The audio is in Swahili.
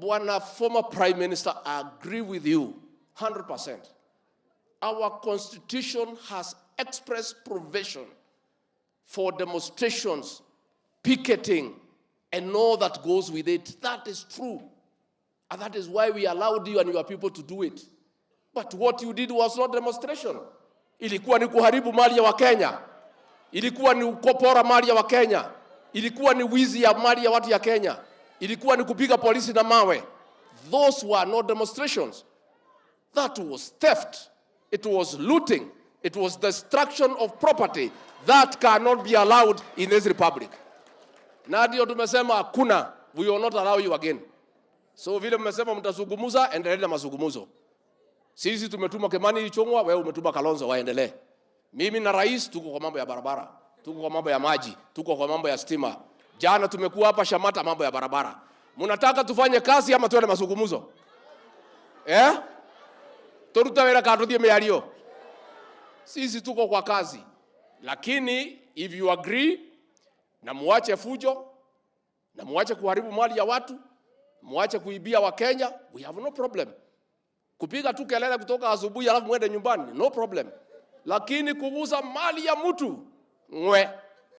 Bwana former Prime Minister, I agree with you 100%. Our constitution has express provision for demonstrations, picketing, and all that goes with it. That is true. And that is why we allowed you and your people to do it. But what you did was not demonstration. Ilikuwa ni kuharibu mali ya Wakenya. Ilikuwa ni kupora mali ya Wakenya. Ilikuwa ni wizi ya mali ya watu ya Kenya. Ilikuwa ni kupiga polisi na mawe. Those were not demonstrations. That was theft. It was looting. It was destruction of property. That cannot be allowed in this republic. Na ndio tumesema hakuna. We will not allow you again. So vile mmesema mtazungumza, endelee na mazungumzo. Sisi tumetuma Kimani Ichung'wa, wewe umetuma Kalonzo, waendelee. Mimi na rais tuko kwa mambo ya barabara, tuko kwa mambo ya maji, tuko kwa mambo ya stima. Jana tumekuwa hapa Shamata mambo ya barabara. Mnataka tufanye kazi ama tuende mazungumzo? Torutawera katuthie miario. Sisi tuko kwa kazi. Lakini if you agree na muache fujo, na muache kuharibu mali ya watu, muache kuibia wa Kenya, we have no problem. Kupiga tu kelele kutoka asubuhi alafu mwende nyumbani, no problem. Lakini kuguza mali ya mtu, ngwe.